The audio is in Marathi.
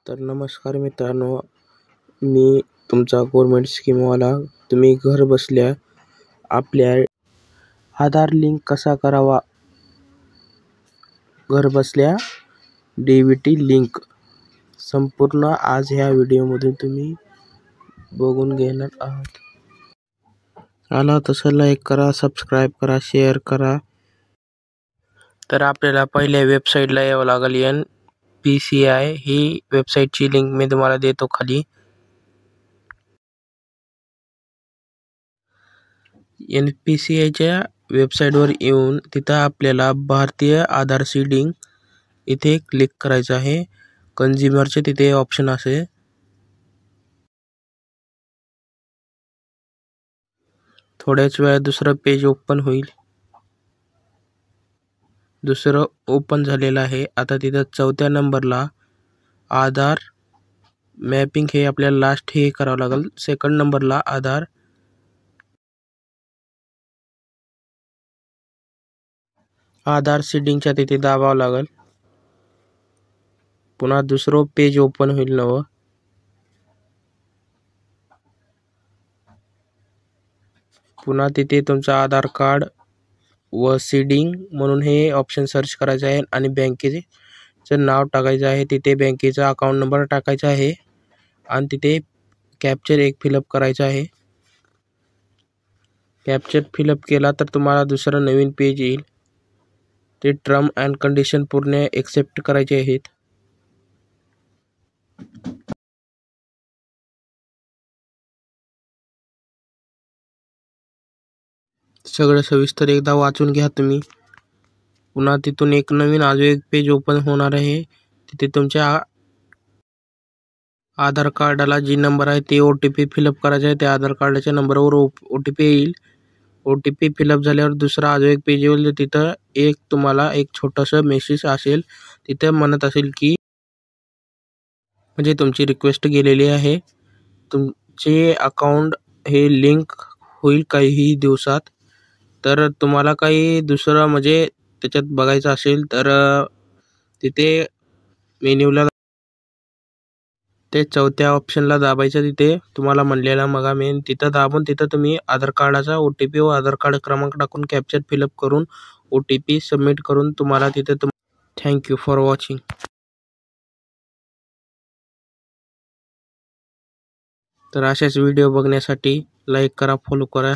तर नमस्कार मित्रांनो, मी तुमचा गव्हर्नमेंट स्कीमवाला. तुम्ही घर बसल्या आपल्या आधार लिंक कसा करावा, घर बसल्या DBT लिंक संपूर्ण आज ह्या व्हिडिओमधून तुम्ही बघून घेणार आहात. आला तसं लाईक करा, सबस्क्राईब करा, शेअर करा. तर आपल्याला पहिल्या वेबसाईटला यावं लागेल. NPCI ही वेबसाईटची लिंक मी तुम्हाला देतो खाली. NPCIच्या वेबसाईटवर येऊन तिथं आपल्याला भारतीय आधार सीडिंग इथे क्लिक करायचं आहे. कंझ्युमरचे तिथे ऑप्शन असेल. थोड्याच वेळात दुसरं पेज ओपन होईल. दुसरं ओपन झालेलं आहे. आता तिथं 4थ्या नंबरला आधार मॅपिंग हे आपल्याला लास्ट हे करावं लागेल. 2nd नंबरला आधार सीडिंगच्या तिथे दाबावं लागेल. पुन्हा दुसरं पेज ओपन होईल नवं. पुन्हा तिथे तुमचं आधार कार्ड व सीडिंग म्हणून हे ऑप्शन सर्च करायचं आहे आणि बँकेचं नाव टाकायचं आहे. तिथे बँकेचा अकाउंट नंबर टाकायचा आहे आणि तिथे कॅप्चर एक फिलअप करायचा आहे. कॅप्चर फिलअप केला तर तुम्हाला दुसरं नवीन पेज येईल. ते टर्म अँड कंडिशन पूर्ण एक्सेप्ट करायचे आहेत. सगळं सविस्तर एकदा वाचून घ्या तुम्ही. पुन्हा तिथून एक नवीन अजून एक पेज ओपन होणार आहे. तिथे तुमच्या आधार कार्डाला जी नंबर आहे ते OTP फिलअप करायचा आहे. त्या आधार कार्डाच्या नंबरवर OTP येईल. OTP फिलअप झाल्यावर दुसरा अजून एक पेज येईल. तिथं तुम्हाला एक छोटंसं मेसेज असेल. तिथं म्हणत असेल की म्हणजे तुमची रिक्वेस्ट गेलेली आहे. तुमचे अकाउंट हे लिंक होईल काही दिवसात. तर तुम्हाला काही दुसरं म्हणजे त्याच्यात बघायचं असेल तर तिथे मेन्यूला ते 4थ्या ऑप्शनला दाबायचं. तिथे तुम्हाला म्हणलेला मगा मेन तिथं दाबून तिथं तुम्ही आधार कार्डाचा OTP व आधार कार्ड क्रमांक टाकून कॅप्चर फिलअप करून OTP सबमिट करून तुम्हाला तिथे थँक्यू फॉर वॉचिंग. तर अशाच व्हिडिओ बघण्यासाठी लाईक करा, फॉलो करा.